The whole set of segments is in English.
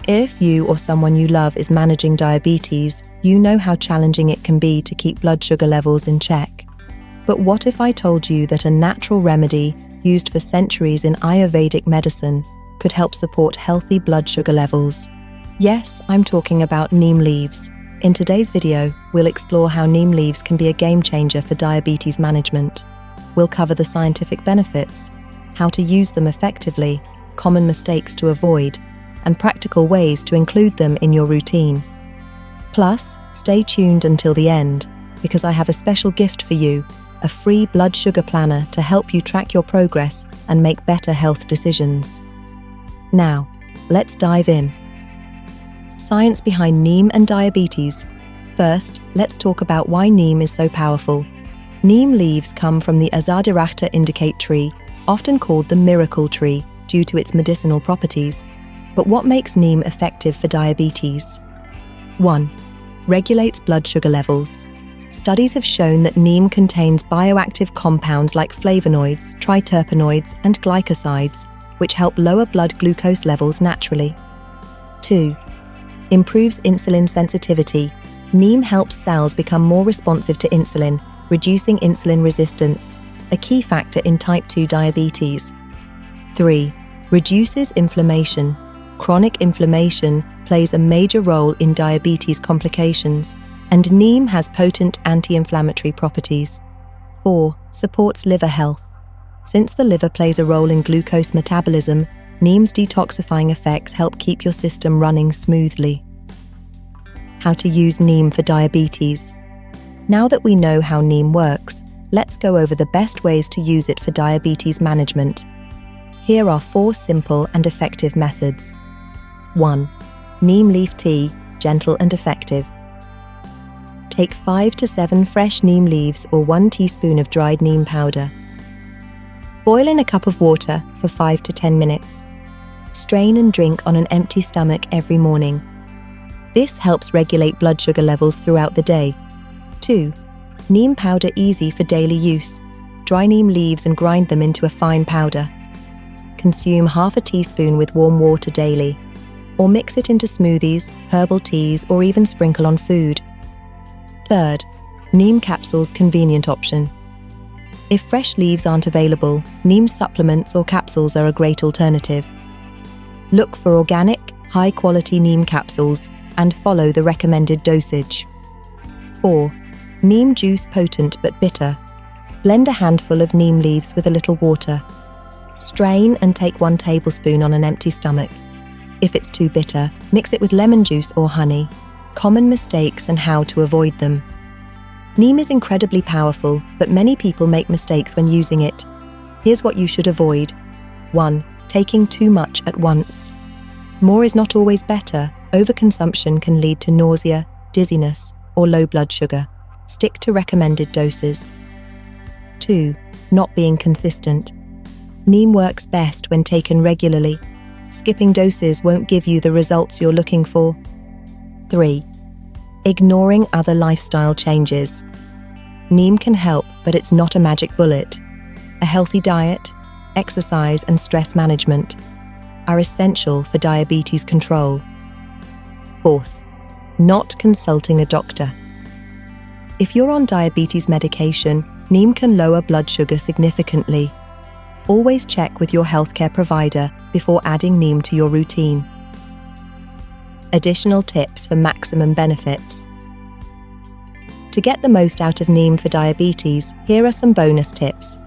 If you or someone you love is managing diabetes, you know how challenging it can be to keep blood sugar levels in check. But what if I told you that a natural remedy used for centuries in Ayurvedic medicine could help support healthy blood sugar levels? Yes, I'm talking about neem leaves. In today's video, we'll explore how neem leaves can be a game changer for diabetes management. We'll cover the scientific benefits, how to use them effectively, common mistakes to avoid, and practical ways to include them in your routine. Plus, stay tuned until the end, because I have a special gift for you, a free blood sugar planner to help you track your progress and make better health decisions. Now, let's dive in. Science behind neem and diabetes. First, let's talk about why neem is so powerful. Neem leaves come from the Azadirachta indicate tree, often called the miracle tree, due to its medicinal properties. But what makes neem effective for diabetes? 1. Regulates blood sugar levels. Studies have shown that neem contains bioactive compounds like flavonoids, triterpenoids, and glycosides, which help lower blood glucose levels naturally. 2. Improves insulin sensitivity. Neem helps cells become more responsive to insulin, reducing insulin resistance, a key factor in type 2 diabetes. 3. Reduces inflammation. Chronic inflammation plays a major role in diabetes complications, and neem has potent anti-inflammatory properties. 4. Supports liver health. Since the liver plays a role in glucose metabolism, neem's detoxifying effects help keep your system running smoothly. How to use neem for diabetes. Now that we know how neem works, let's go over the best ways to use it for diabetes management. Here are 4 simple and effective methods. 1. Neem leaf tea, gentle and effective. Take 5 to 7 fresh neem leaves or 1 teaspoon of dried neem powder. Boil in a cup of water for 5 to 10 minutes. Strain and drink on an empty stomach every morning. This helps regulate blood sugar levels throughout the day. 2. Neem powder easy for daily use. Dry neem leaves and grind them into a fine powder. Consume half a teaspoon with warm water daily, or mix it into smoothies, herbal teas, or even sprinkle on food. 3. Neem capsules convenient option. If fresh leaves aren't available, neem supplements or capsules are a great alternative. Look for organic, high-quality neem capsules and follow the recommended dosage. 4. Neem juice potent but bitter. Blend a handful of neem leaves with a little water. Strain and take 1 tablespoon on an empty stomach. If it's too bitter, mix it with lemon juice or honey. Common mistakes and how to avoid them. Neem is incredibly powerful, but many people make mistakes when using it. Here's what you should avoid. 1. Taking too much at once. More is not always better. Overconsumption can lead to nausea, dizziness, or low blood sugar. Stick to recommended doses. 2. Not being consistent. Neem works best when taken regularly. Skipping doses won't give you the results you're looking for. 3. Ignoring other lifestyle changes. Neem can help, but it's not a magic bullet. A healthy diet, exercise, and stress management are essential for diabetes control. 4th, not consulting a doctor. If you're on diabetes medication, neem can lower blood sugar significantly. Always check with your healthcare provider before adding neem to your routine. Additional tips for maximum benefits. To get the most out of neem for diabetes, here are some bonus tips.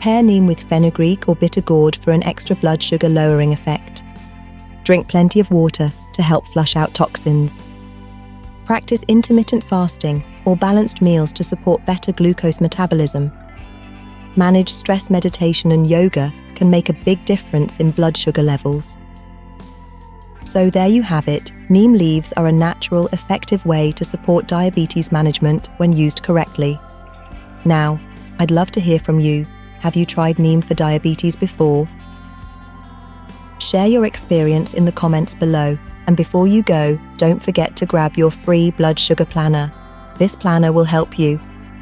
Pair neem with fenugreek or bitter gourd for an extra blood sugar lowering effect. Drink plenty of water to help flush out toxins. Practice intermittent fasting or balanced meals to support better glucose metabolism. Manage stress meditation and yoga can make a big difference in blood sugar levels. So there you have it. Neem leaves are a natural, effective way to support diabetes management when used correctly. Now, I'd love to hear from you. Have you tried neem for diabetes before? Share your experience in the comments below. And before you go, don't forget to grab your free blood sugar planner. This planner will help you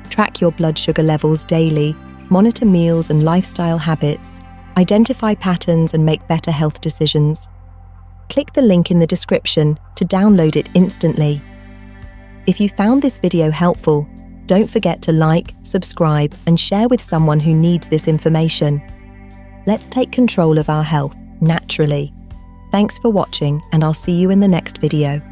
track your blood sugar levels daily, monitor meals and lifestyle habits, identify patterns and make better health decisions. click the link in the description to download it instantly. If you found this video helpful, don't forget to like, subscribe, and share with someone who needs this information. Let's take control of our health naturally. Thanks for watching, and I'll see you in the next video.